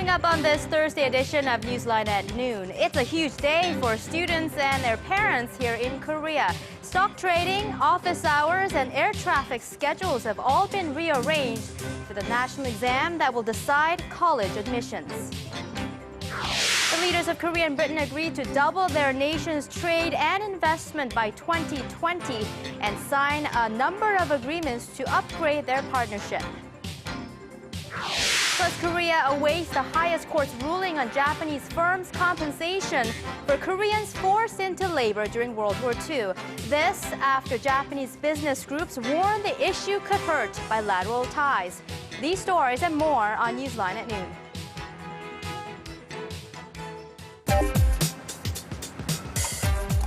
Coming up on this Thursday edition of NEWSLINE at noon, it's a huge day for students and their parents here in Korea. Stock trading, office hours, and air traffic schedules have all been rearranged for the national exam that will decide college admissions. The leaders of Korea and Britain agreed to double their nation's trade and investment by 2020 and sign a number of agreements to upgrade their partnership. Plus, Korea awaits the highest court's ruling on Japanese firms' compensation for Koreans forced into labor during World War II. This after Japanese business groups warned the issue could hurt bilateral ties. These stories and more on NEWSLINE at noon.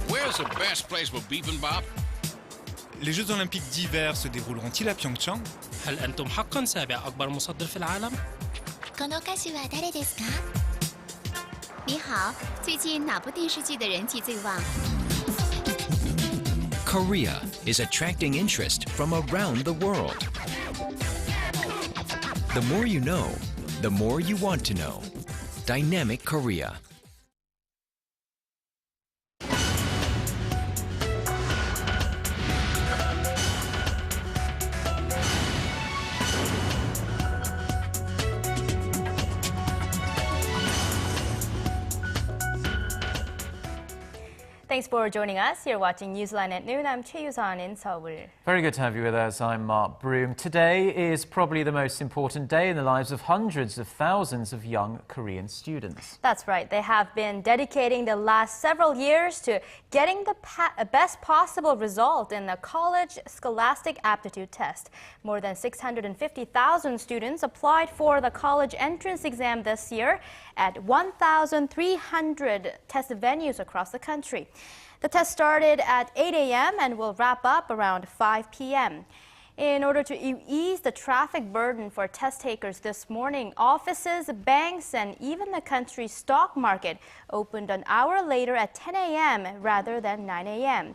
Where's the best place for bibimbap? Les Jeux Olympiques d'hiver se dérouleront-ils à Pyeongchang? هل أنتم حقاً سابع أكبر مصدر في العالم؟ この歌手は誰ですか？你好，最近哪部电视剧的人气最旺？ Korea is attracting interest from around the world. The more you know, the more you want to know. Dynamic Korea. Thanks for joining us. You're watching NEWSLINE at noon. I'm Choi Yusan in Seoul. Very good to have you with us. I'm Mark Broom. Today is probably the most important day in the lives of hundreds of thousands of young Korean students. That's right. They have been dedicating the last several years to getting the best possible result in the college scholastic aptitude test. More than 650,000 students applied for the college entrance exam this year at 1,300 test venues across the country. The test started at 8 a.m. and will wrap up around 5 p.m. In order to ease the traffic burden for test takers this morning, offices, banks, and even the country's stock market opened an hour later at 10 a.m. rather than 9 a.m.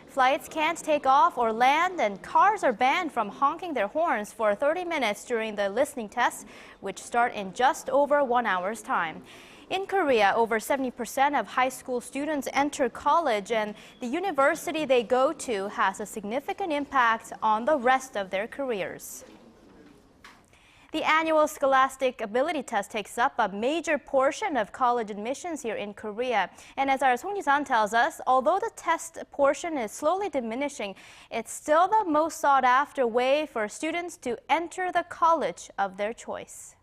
Flights can't take off or land, and cars are banned from honking their horns for 30 minutes during the listening tests, which start in just over 1 hour's time. In Korea, over 70% of high school students enter college, and the university they go to has a significant impact on the rest of their careers. The annual Scholastic Ability Test takes up a major portion of college admissions here in Korea. And as our Song Ji-san tells us, although the test portion is slowly diminishing, it's still the most sought-after way for students to enter the college of their choice.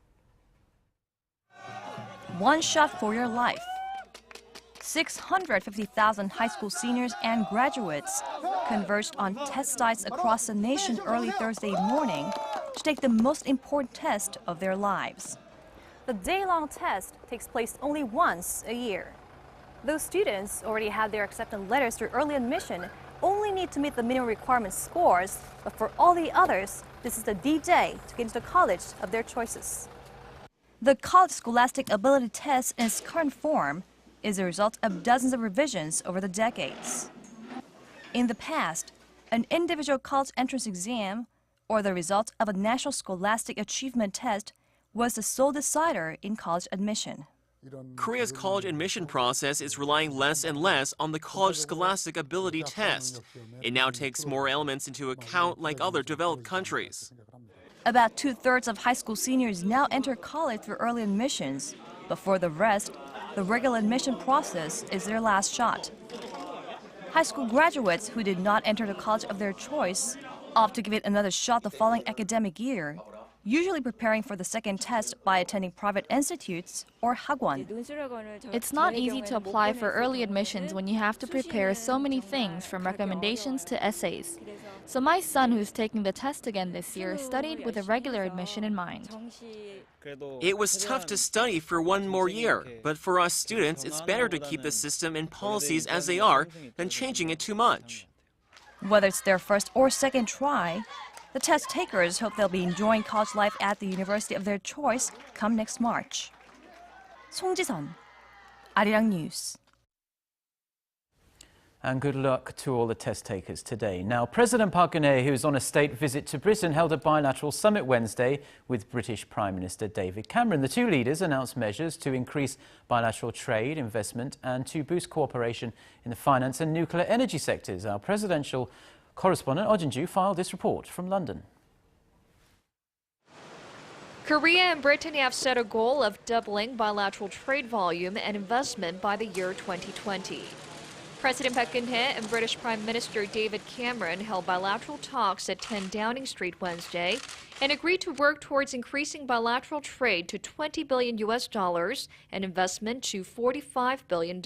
One shot for your life. 650,000 high school seniors and graduates converged on test sites across the nation early Thursday morning to take the most important test of their lives. The day-long test takes place only once a year. Those students already have their acceptance letters through early admission only need to meet the minimum requirement scores, but for all the others, this is the D-Day to get into the college of their choices. The College Scholastic Ability Test in its current form is the result of dozens of revisions over the decades. In the past, an individual college entrance exam or the result of a national scholastic achievement test was the sole decider in college admission. Korea's college admission process is relying less and less on the College Scholastic Ability Test. It now takes more elements into account like other developed countries. About 2/3 of high school seniors now enter college through early admissions, but for the rest, the regular admission process is their last shot. High school graduates who did not enter the college of their choice opt to give it another shot the following academic year, usually preparing for the second test by attending private institutes or hagwon. It's not easy to apply for early admissions when you have to prepare so many things from recommendations to essays. So my son, who's taking the test again this year, studied with a regular admission in mind. It was tough to study for one more year, but for us students, it's better to keep the system and policies as they are than changing it too much. Whether it's their first or second try, the test takers hope they'll be enjoying college life at the university of their choice come next March. Song Ji-sun, Arirang News. And good luck to all the test takers today. Now, President Park Geun-hye, who is on a state visit to Britain, held a bilateral summit Wednesday with British Prime Minister David Cameron. The two leaders announced measures to increase bilateral trade, investment and to boost cooperation in the finance and nuclear energy sectors. Our presidential correspondent, Oh Jin-ju, filed this report from London. Korea and Britain have set a goal of doubling bilateral trade volume and investment by the year 2020. President Park Geun-hye and British Prime Minister David Cameron held bilateral talks at 10 Downing Street Wednesday and agreed to work towards increasing bilateral trade to $20 billion and investment to $45 billion.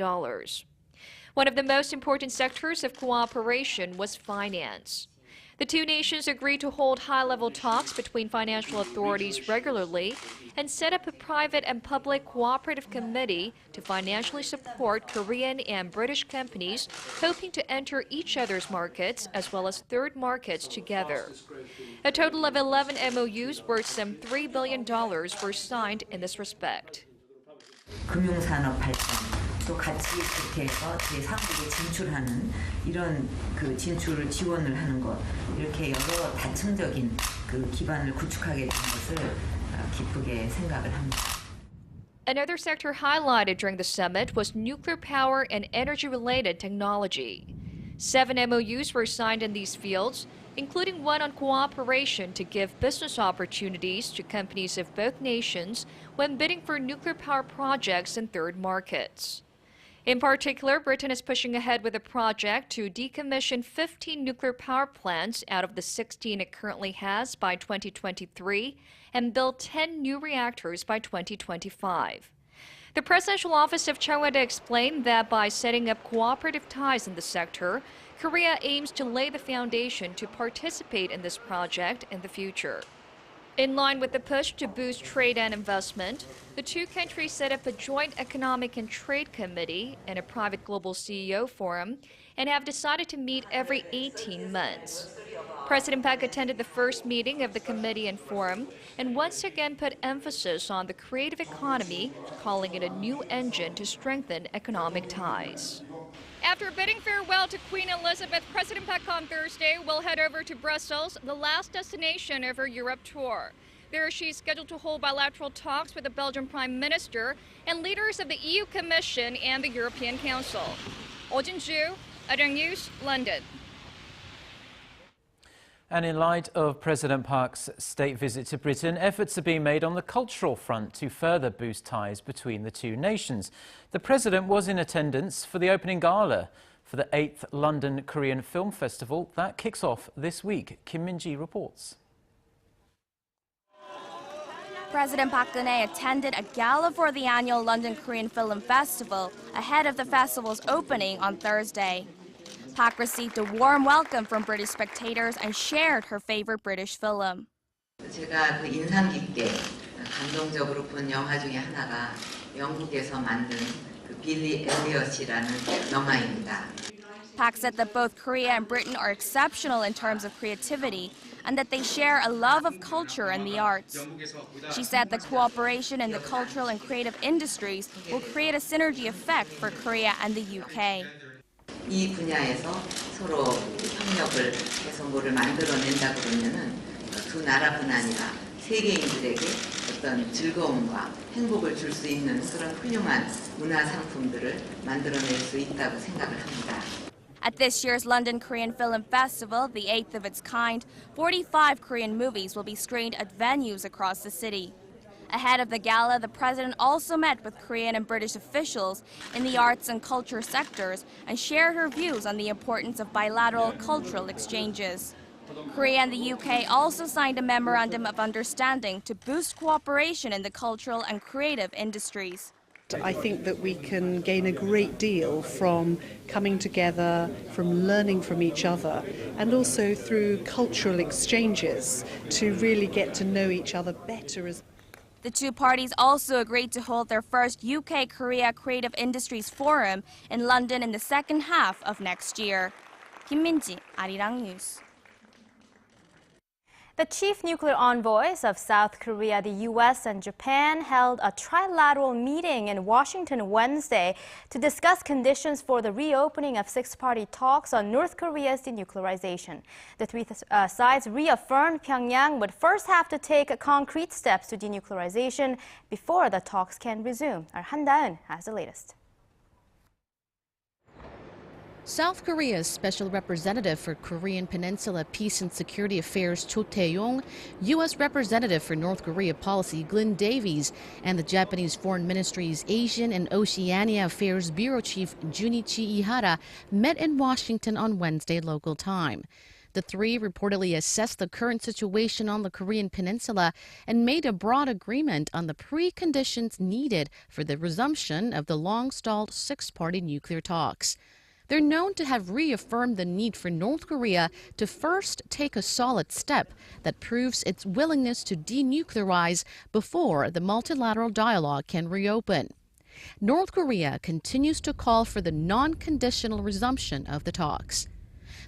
One of the most important sectors of cooperation was finance. The two nations agreed to hold high-level talks between financial authorities regularly and set up a private and public cooperative committee to financially support Korean and British companies hoping to enter each other's markets as well as third markets together. A total of 11 MOUs worth some $3 billion were signed in this respect. 금융산업 발전, 또 같이 그렇게 해서 제3국에 진출하는 이런 그 진출을 지원을 하는 것, 이렇게 여러 다층적인 그 기반을 구축하게 된 것을 기쁘게 생각을 합니다. Another sector highlighted during the summit was nuclear power and energy-related technology. 7 MOUs were signed in these fields, including one on cooperation to give business opportunities to companies of both nations when bidding for nuclear power projects in third markets. In particular, Britain is pushing ahead with a project to decommission 15 nuclear power plants out of the 16 it currently has by 2023 and build 10 new reactors by 2025. The Presidential Office of Chung Won-tae explained that by setting up cooperative ties in the sector, Korea aims to lay the foundation to participate in this project in the future. In line with the push to boost trade and investment, the two countries set up a joint economic and trade committee and a private global CEO forum and have decided to meet every 18 months. President Park attended the first meeting of the committee and forum and once again put emphasis on the creative economy, calling it a new engine to strengthen economic ties. After bidding farewell to Queen Elizabeth, President Park on Thursday will head over to Brussels, the last destination of her Europe tour. There she's scheduled to hold bilateral talks with the Belgian Prime Minister and leaders of the EU Commission and the European Council. Oh Jin-ju, Arirang News, London. And in light of President Park's state visit to Britain, efforts are being made on the cultural front to further boost ties between the two nations. The President was in attendance for the opening gala for the 8th London Korean Film Festival. That kicks off this week. Kim Min-ji reports. President Park Geun-hye attended a gala for the annual London Korean Film Festival ahead of the festival's opening on Thursday. Park received a warm welcome from British spectators and shared her favorite British film. 제가 그 인상 깊게 감동적으로 본 영화 중에 하나가 영국에서 만든 그 빌리 엘리엇이라는 영화입니다. Park said that both Korea and Britain are exceptional in terms of creativity and that they share a love of culture and the arts. She said that cooperation in the cultural and creative industries will create a synergy effect for Korea and the UK. 이 분야에서 서로 협력을 해서 뭐를 만들어낸다 그러면은 두 나라뿐 아니라 세계인들에게 어떤 즐거움과 행복을 줄 수 있는 그런 훌륭한 문화 상품들을 만들어낼 수 있다고 생각을 합니다. At this year's London Korean Film Festival, the 8th of its kind, 45 Korean movies will be screened at venues across the city. Ahead of the gala, the president also met with Korean and British officials in the arts and culture sectors and shared her views on the importance of bilateral cultural exchanges. Korea and the UK also signed a memorandum of understanding to boost cooperation in the cultural and creative industries. I think that we can gain a great deal from coming together, from learning from each other, and also through cultural exchanges to really get to know each other better as The two parties also agreed to hold their first UK-Korea Creative Industries Forum in London in the second half of next year. Kim Min-ji, Arirang News. The chief nuclear envoys of South Korea, the U.S., and Japan held a trilateral meeting in Washington Wednesday to discuss conditions for the reopening of six-party talks on North Korea's denuclearization. The three sides reaffirmed Pyongyang would first have to take concrete steps to denuclearization before the talks can resume. Our Han Da-eun has the latest. South Korea's Special Representative for Korean Peninsula Peace and Security Affairs Cho Tae-yong, U.S. Representative for North Korea Policy Glyn Davies, and the Japanese Foreign Ministry's Asian and Oceania Affairs Bureau Chief Junichi Ihara met in Washington on Wednesday local time. The three reportedly assessed the current situation on the Korean Peninsula and made a broad agreement on the preconditions needed for the resumption of the long-stalled six-party nuclear talks. They're known to have reaffirmed the need for North Korea to first take a solid step that proves its willingness to denuclearize before the multilateral dialogue can reopen. North Korea continues to call for the non-conditional resumption of the talks.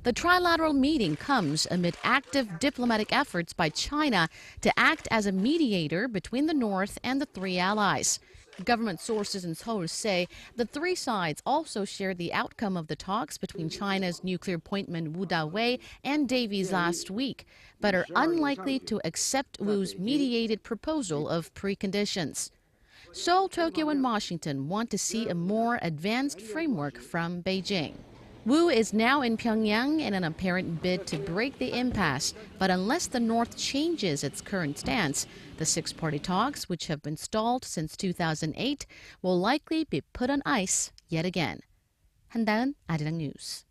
The trilateral meeting comes amid active diplomatic efforts by China to act as a mediator between the North and the three allies. Government sources in Seoul say the three sides also shared the outcome of the talks between China's nuclear appointment Wu Da-wei and Davies last week, but are unlikely to accept Wu's mediated proposal of preconditions. Seoul, Tokyo, and Washington want to see a more advanced framework from Beijing. Wu is now in Pyongyang in an apparent bid to break the impasse, but unless the North changes its current stance, the six-party talks, which have been stalled since 2008, will likely be put on ice yet again. Han Da-eun, Arirang News.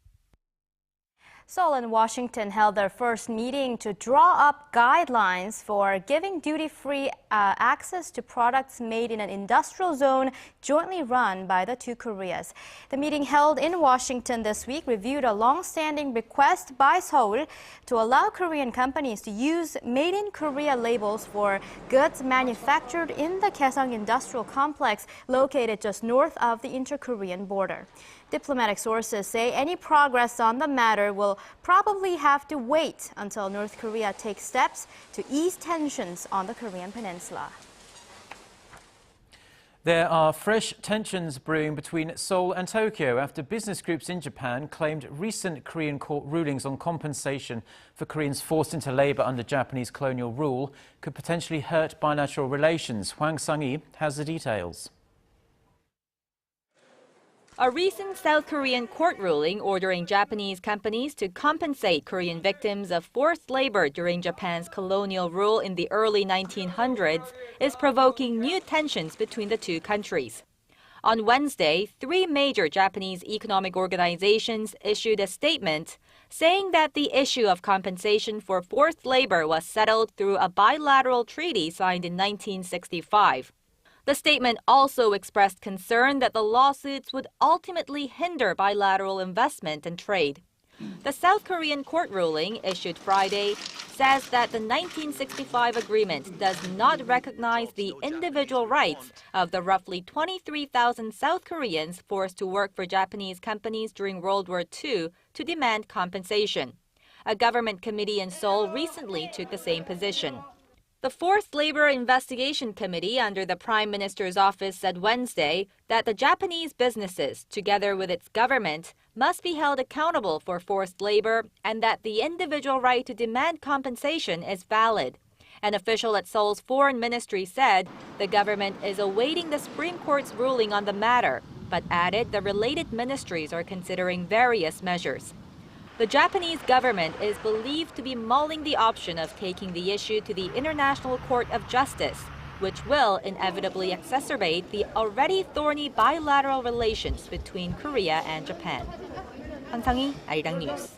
Seoul and Washington held their first meeting to draw up guidelines for giving duty-free access to products made in an industrial zone jointly run by the two Koreas. The meeting held in Washington this week reviewed a long-standing request by Seoul to allow Korean companies to use Made in Korea labels for goods manufactured in the Kaesong Industrial Complex located just north of the inter-Korean border. Diplomatic sources say any progress on the matter will probably have to wait until North Korea takes steps to ease tensions on the Korean peninsula. There are fresh tensions brewing between Seoul and Tokyo after business groups in Japan claimed recent Korean court rulings on compensation for Koreans forced into labor under Japanese colonial rule could potentially hurt bilateral relations. Hwang Sang-hee has the details. A recent South Korean court ruling ordering Japanese companies to compensate Korean victims of forced labor during Japan's colonial rule in the early 1900s is provoking new tensions between the two countries. On Wednesday, three major Japanese economic organizations issued a statement saying that the issue of compensation for forced labor was settled through a bilateral treaty signed in 1965. The statement also expressed concern that the lawsuits would ultimately hinder bilateral investment and trade. The South Korean court ruling, issued Friday, says that the 1965 agreement does not recognize the individual rights of the roughly 23,000 South Koreans forced to work for Japanese companies during World War II to demand compensation. A government committee in Seoul recently took the same position. The Forced Labor Investigation Committee under the Prime Minister's office said Wednesday that the Japanese businesses, together with its government, must be held accountable for forced labor and that the individual right to demand compensation is valid. An official at Seoul's foreign ministry said the government is awaiting the Supreme Court's ruling on the matter, but added the related ministries are considering various measures. The Japanese government is believed to be mulling the option of taking the issue to the International Court of Justice, which will inevitably exacerbate the already thorny bilateral relations between Korea and Japan. Hwang Sang-hee, Arirang News.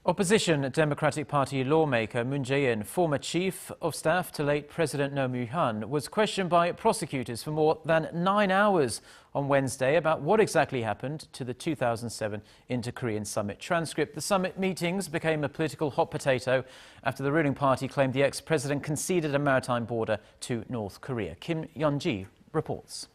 Opposition Democratic Party lawmaker Moon Jae-in, former chief of staff to late President Roh Moo-hyun, was questioned by prosecutors for more than 9 hours on Wednesday about what exactly happened to the 2007 Inter-Korean Summit transcript. The summit meetings became a political hot potato after the ruling party claimed the ex-president conceded a maritime border to North Korea. Kim Yeon-ji reports.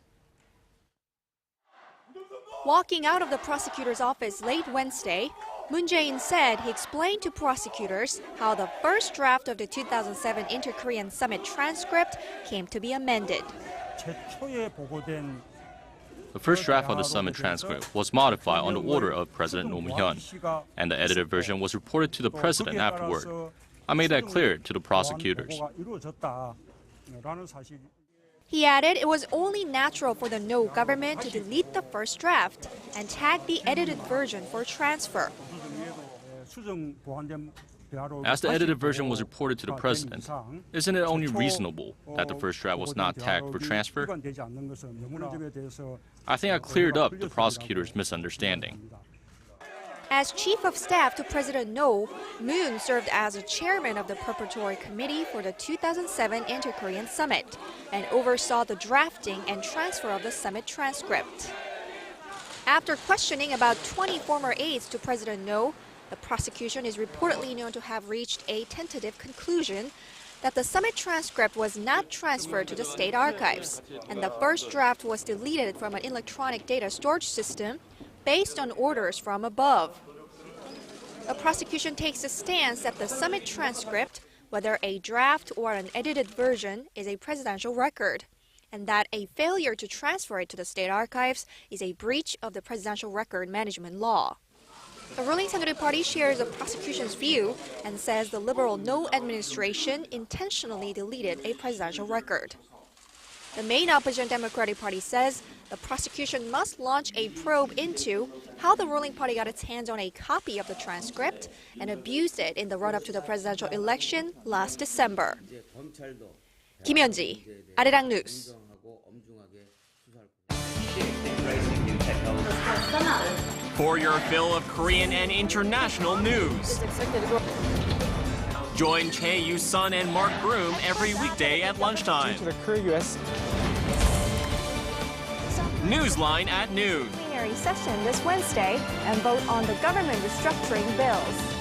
Walking out of the prosecutor's office late Wednesday, Moon Jae-in said he explained to prosecutors how the first draft of the 2007 Inter-Korean Summit transcript came to be amended. The first draft of the summit transcript was modified on the order of President Roh Moo-hyun, and the edited version was reported to the president afterward. I made that clear to the prosecutors. He added it was only natural for the No government to delete the first draft and tag the edited version for transfer. As the edited version was reported to the president, isn't it only reasonable that the first draft was not tagged for transfer? I think I cleared up the prosecutor's misunderstanding. As chief of staff to President No, Moon served as a chairman of the preparatory committee for the 2007 Inter-Korean Summit and oversaw the drafting and transfer of the summit transcript. After questioning about 20 former aides to President No, the prosecution is reportedly known to have reached a tentative conclusion that the summit transcript was not transferred to the state archives, and the first draft was deleted from an electronic data storage system based on orders from above. The prosecution takes a stance that the summit transcript, whether a draft or an edited version, is a presidential record, and that a failure to transfer it to the state archives is a breach of the presidential record management law. The ruling Saenuri Party shares the prosecution's view and says the liberal No administration intentionally deleted a presidential record. The main opposition Democratic Party says the prosecution must launch a probe into how the ruling party got its hands on a copy of the transcript and abused it in the run-up to the presidential election last December. 김현지, Arirang News. For your fill of Korean and international news. Join Chae Yu-sun and Mark Broom every weekday at lunchtime. NEWSLINE at noon. Plenary session this Wednesday and vote on the government restructuring bills.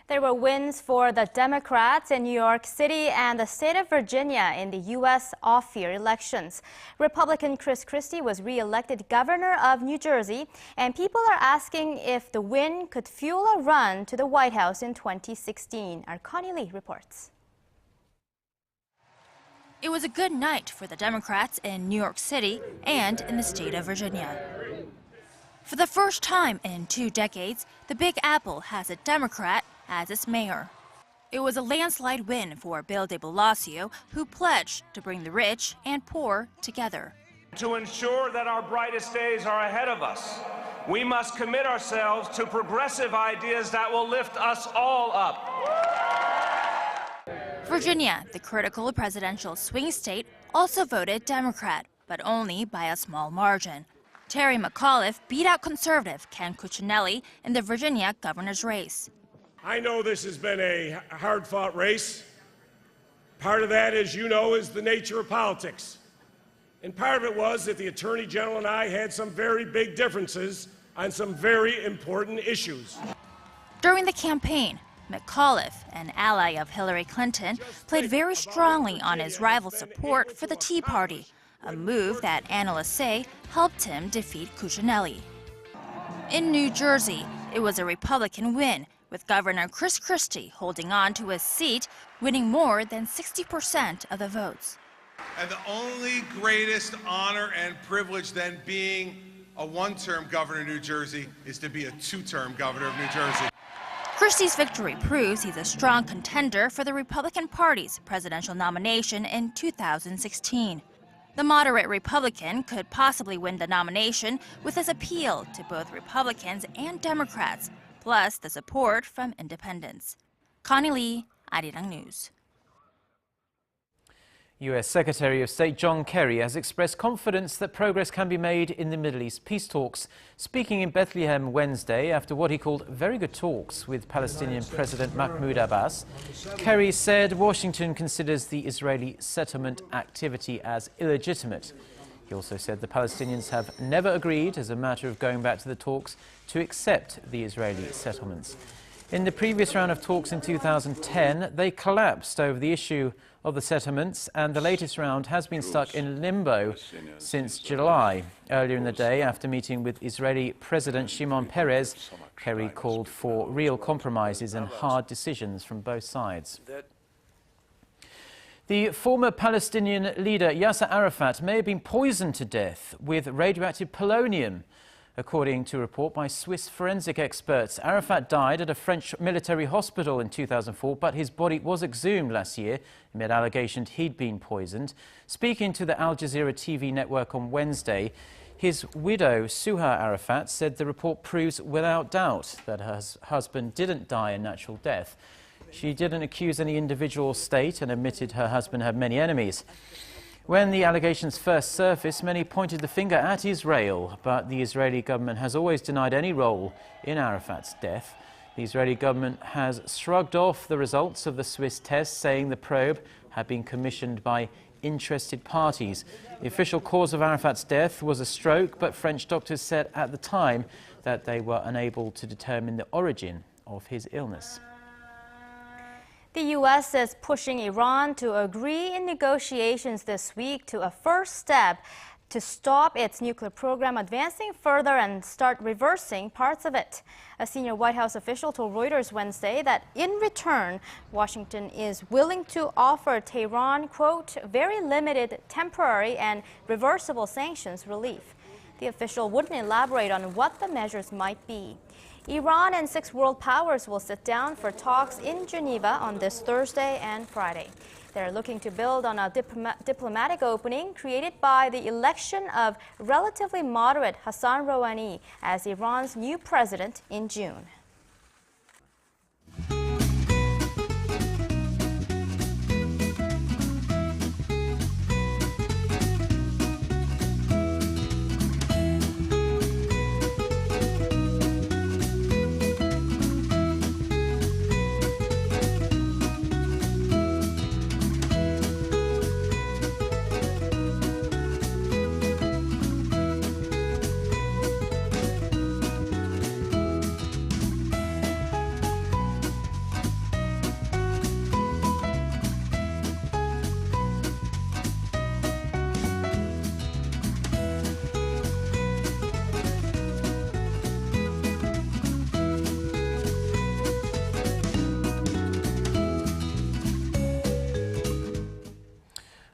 There were wins for the Democrats in New York City and the state of Virginia in the U.S. off-year elections. Republican Chris Christie was re-elected governor of New Jersey, and people are asking if the win could fuel a run to the White House in 2016. Our Connie Lee reports. It was a good night for the Democrats in New York City and in the state of Virginia. For the first time in 2 decades, the Big Apple has a Democrat as its mayor. It was a landslide win for Bill de Blasio, who pledged to bring the rich and poor together. To ensure that our brightest days are ahead of us, we must commit ourselves to progressive ideas that will lift us all up. Virginia, the critical presidential swing state, also voted Democrat, but only by a small margin. Terry McAuliffe beat out conservative Ken Cuccinelli in the Virginia governor's race. I know this has been a hard-fought race. Part of that, as you know, is the nature of politics. And part of it was that the Attorney General and I had some very big differences on some very important issues. During the campaign, McAuliffe, an ally of Hillary Clinton, played very strongly on his rival's support for the Tea Party, a move that analysts say helped him defeat Cuccinelli. In New Jersey, it was a Republican win, with Governor Chris Christie holding on to his seat, winning more than 60% of the votes. And the only greatest honor and privilege than being a one-term governor of New Jersey is to be a two-term governor of New Jersey. Christie's victory proves he's a strong contender for the Republican Party's presidential nomination in 2016. The moderate Republican could possibly win the nomination with his appeal to both Republicans and Democrats, plus the support from independents. Connie Lee, Arirang News. U.S. Secretary of State John Kerry has expressed confidence that progress can be made in the Middle East peace talks. Speaking in Bethlehem Wednesday after what he called very good talks with Palestinian President Mahmoud Abbas, Kerry said Washington considers the Israeli settlement activity as illegitimate. He also said the Palestinians have never agreed, as a matter of going back to the talks, to accept the Israeli settlements. In the previous round of talks in 2010, they collapsed over the issue of the settlements, and the latest round has been stuck in limbo since July. Earlier in the day, after meeting with Israeli President Shimon Peres, Kerry called for real compromises and hard decisions from both sides. The former Palestinian leader Yasser Arafat may have been poisoned to death with radioactive polonium. According to a report by Swiss forensic experts, Arafat died at a French military hospital in 2004, but his body was exhumed last year amid allegations he'd been poisoned. Speaking to the Al Jazeera TV network on Wednesday, his widow, Suha Arafat, said the report proves without doubt that her husband didn't die a natural death. She didn't accuse any individual state and admitted her husband had many enemies. When the allegations first surfaced, many pointed the finger at Israel, but the Israeli government has always denied any role in Arafat's death. The Israeli government has shrugged off the results of the Swiss test, saying the probe had been commissioned by interested parties. The official cause of Arafat's death was a stroke, but French doctors said at the time that they were unable to determine the origin of his illness. The U.S. is pushing Iran to agree in negotiations this week to a first step to stop its nuclear program advancing further and start reversing parts of it. A senior White House official told Reuters Wednesday that in return, Washington is willing to offer Tehran, quote, very limited temporary and reversible sanctions relief. The official wouldn't elaborate on what the measures might be. Iran and 6 world powers will sit down for talks in Geneva on this Thursday and Friday. They're looking to build on a diplomatic opening created by the election of relatively moderate Hassan Rouhani as Iran's new president in June.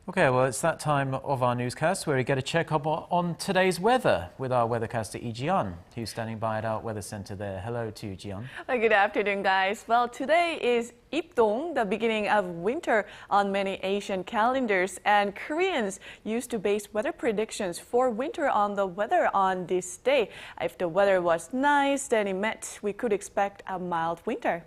Okay, well, it's that time of our newscast where we get a check-up on today's weather with our weathercaster Lee Ji-yeon, who's standing by at our weather center there. Hello to Ji-yeon. Good afternoon, guys. Well, today is Ipdong, the beginning of winter on many Asian calendars, and Koreans used to base weather predictions for winter on the weather on this day. If the weather was nice, then it meant we could expect a mild winter.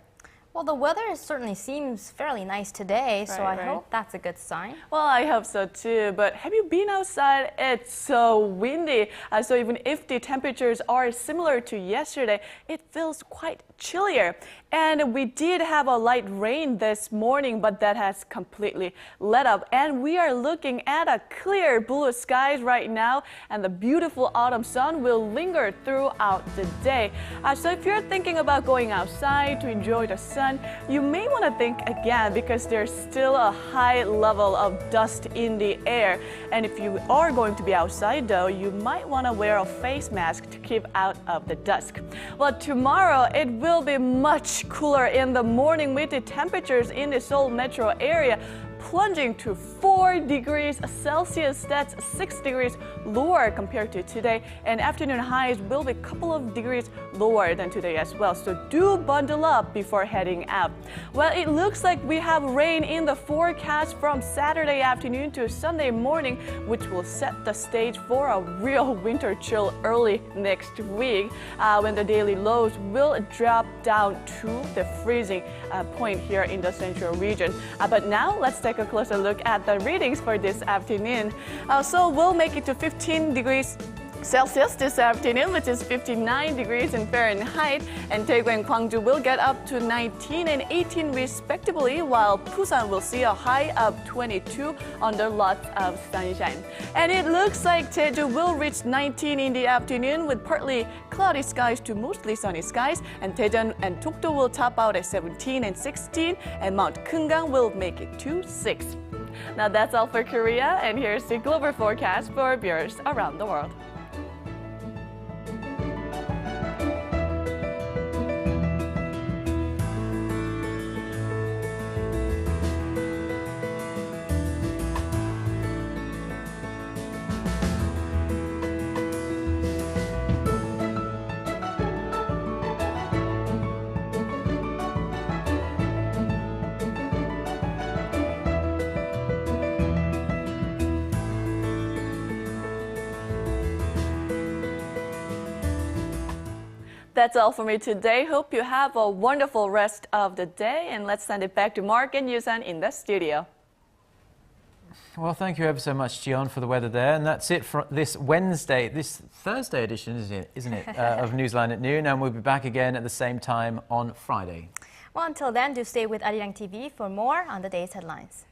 Well, the weather certainly seems fairly nice today, so I hope that's a good sign. Well, I hope so too, but have you been outside? It's so windy, so even if the temperatures are similar to yesterday, it feels quite chillier. And we did have a light rain this morning, but that has completely let up. And we are looking at a clear blue skies right now, and the beautiful autumn sun will linger throughout the day. So if you're thinking about going outside to enjoy the sun, you may want to think again because there's still a high level of dust in the air. And if you are going to be outside though, you might want to wear a face mask to keep out of the dust. Well, tomorrow it will be much cooler in the morning with the temperatures in the Seoul metro area plunging to 4 degrees Celsius. That's 6 degrees lower compared to today. And afternoon highs will be a couple of degrees lower than today as well. So do bundle up before heading out. Well, it looks like we have rain in the forecast from Saturday afternoon to Sunday morning, which will set the stage for a real winter chill early next week when the daily lows will drop down to the freezing point here in the central region. But now let's take a closer look at the readings for this afternoon. So we'll make it to 15 degrees Celsius this afternoon, which is 59 degrees in Fahrenheit, and Daegu and Gwangju will get up to 19 and 18 respectively, while Busan will see a high of 22 under lots of sunshine. And it looks like Jeju will reach 19 in the afternoon with partly cloudy skies to mostly sunny skies, and Daejeon and Dokdo will top out at 17 and 16, and Mount Kumgang will make it to 6. Now that's all for Korea, and here's the global forecast for viewers around the world. That's all for me today. Hope you have a wonderful rest of the day, and let's send it back to Mark and Yusan in the studio. Well, thank you ever so much, Jion, for the weather there. And that's it for this Thursday edition, isn't it, of Newsline at Noon. And we'll be back again at the same time on Friday. Well, until then, do stay with Arirang TV for more on the day's headlines.